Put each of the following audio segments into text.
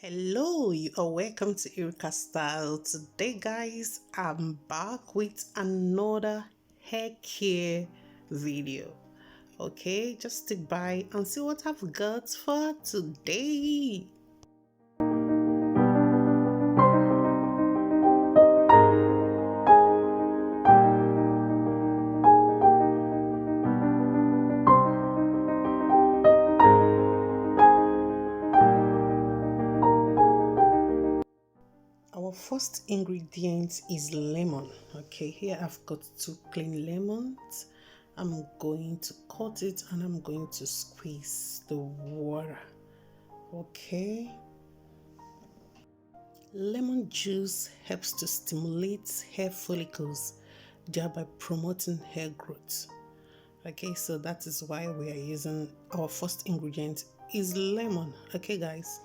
Hello, you are welcome to IRUKA Style. Today, guys, I'm back with another hair care video. Okay, just stick by and see what I've got for today. Our first ingredient is lemon. Okay, here I've got 2 clean lemons. I'm going to cut it and I'm going to squeeze the water. Okay, lemon juice helps to stimulate hair follicles, thereby promoting hair growth. Okay, so that is why we are using our first ingredient is lemon. Okay, guys.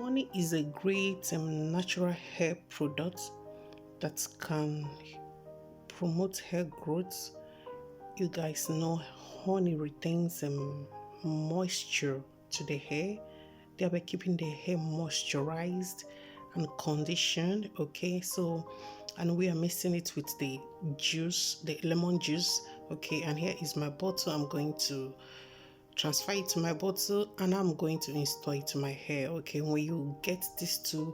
Honey is a great natural hair product that can promote hair growth. You guys know honey retains moisture to the hair, thereby keeping the hair moisturized and conditioned. Okay, so and we are mixing it with the juice, the lemon juice. Okay, and here is my bottle. I'm going to transfer it to my bottle and I'm going to install it to my hair. Okay, when you get these 2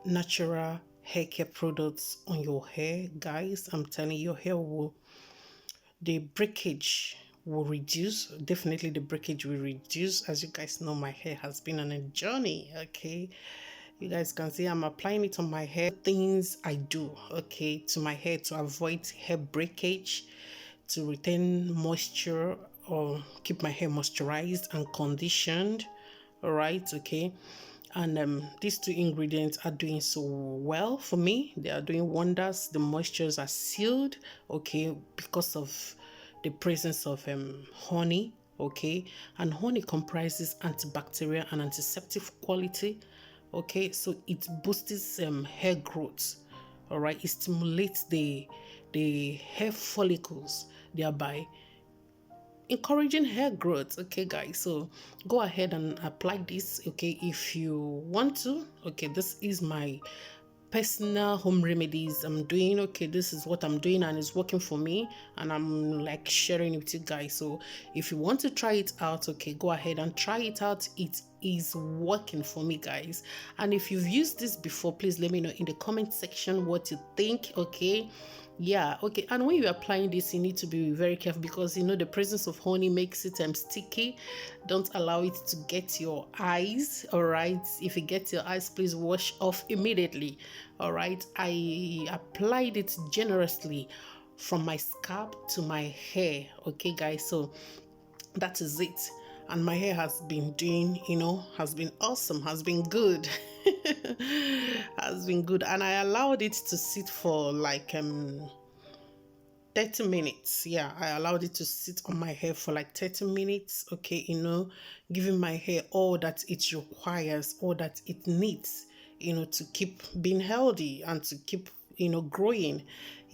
natural hair care products on your hair, guys, I'm telling you, your hair will, the breakage will reduce. Definitely the breakage will reduce. As you guys know, my hair has been on a journey. Okay, you guys can see I'm applying it on my hair. Things I do, okay, to my hair to avoid hair breakage, to retain moisture or keep my hair moisturized and conditioned. All right, okay. And these 2 ingredients are doing so well for me. They are doing wonders. The moistures are sealed, okay, because of the presence of honey. Okay, and honey comprises antibacterial and antiseptic quality. Okay, so it boosts hair growth. All right, it stimulates the hair follicles, thereby encouraging hair growth. Okay, guys, so go ahead and apply this, okay, if you want to. Okay, this is my personal home remedies I'm doing. Okay, this is what I'm doing and it's working for me, and I'm like sharing it with you guys. So if you want to try it out, okay, go ahead and try it out. It is working for me, guys. And if you've used this before, please let me know in the comment section what you think. Okay, yeah, okay. And when you're applying this, you need to be very careful because you know the presence of honey makes it sticky. Don't allow it to get your eyes. All right, if it gets your eyes, please wash off immediately. All right, I applied it generously from my scalp to my hair. Okay, guys, so that is it. And my hair has been doing, has been awesome, has been good. Has been good. And I allowed it to sit for like 30 minutes. Yeah, I allowed it to sit on my hair for like 30 minutes. Okay, giving my hair all that it requires, all that it needs, to keep being healthy and to keep growing.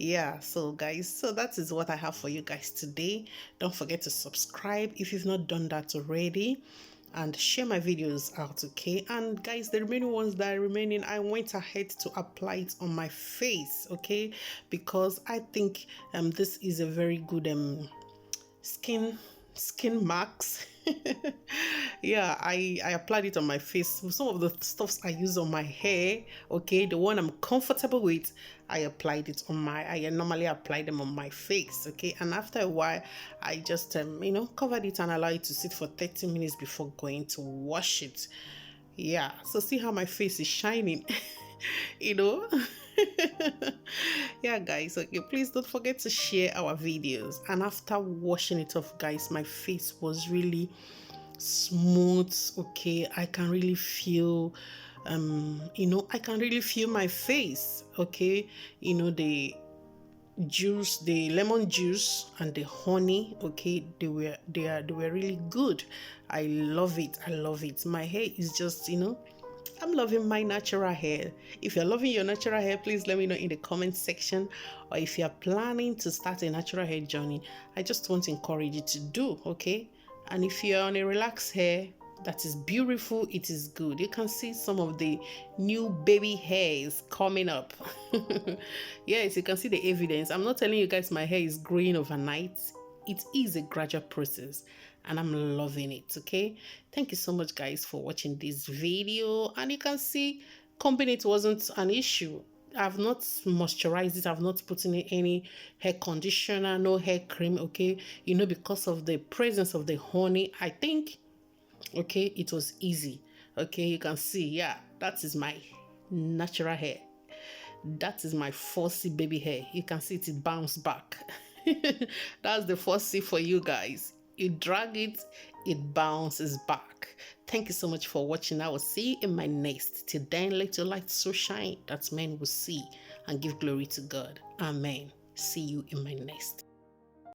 Yeah, so guys, so that is what I have for you guys today. Don't forget to subscribe if you've not done that already, and share my videos out. Okay, and guys, the remaining ones that are remaining, I went ahead to apply it on my face. Okay, because I think this is a very good skin marks. Yeah, I applied it on my face. Some of the stuffs I use on my hair, okay, the one I'm comfortable with, I applied it on I normally apply them on my face. Okay, and after a while I just covered it and allow it to sit for 30 minutes before going to wash it. Yeah, so see how my face is shining. you know Yeah, guys, okay, please don't forget to share our videos. And after washing it off, guys, my face was really smooth. Okay, I can really feel I can really feel my face. Okay, the lemon juice and the honey, okay, they were really good. I love it. My hair is just I'm loving my natural hair. If you're loving your natural hair, please let me know in the comment section. Or if you're planning to start a natural hair journey, I just want to encourage you to do, okay? And if you're on a relaxed hair that is beautiful, it is good. You can see some of the new baby hairs coming up. Yes, you can see the evidence. I'm not telling you guys my hair is growing overnight. It is a gradual process and I'm loving it. Okay, thank you so much guys for watching this video. And you can see combing it wasn't an issue. I've not moisturized it, I've not put in any hair conditioner, no hair cream. Okay, you know, because of the presence of the honey, I think, okay, it was easy. Okay, you can see, yeah, that is my natural hair. That is my 4C baby hair. You can see it bounced back. That's the 4C for you guys. You drag it, it bounces back. Thank you so much for watching. I will see you in my next. Till then, let your light so shine that men will see and give glory to God. Amen. See you in my next.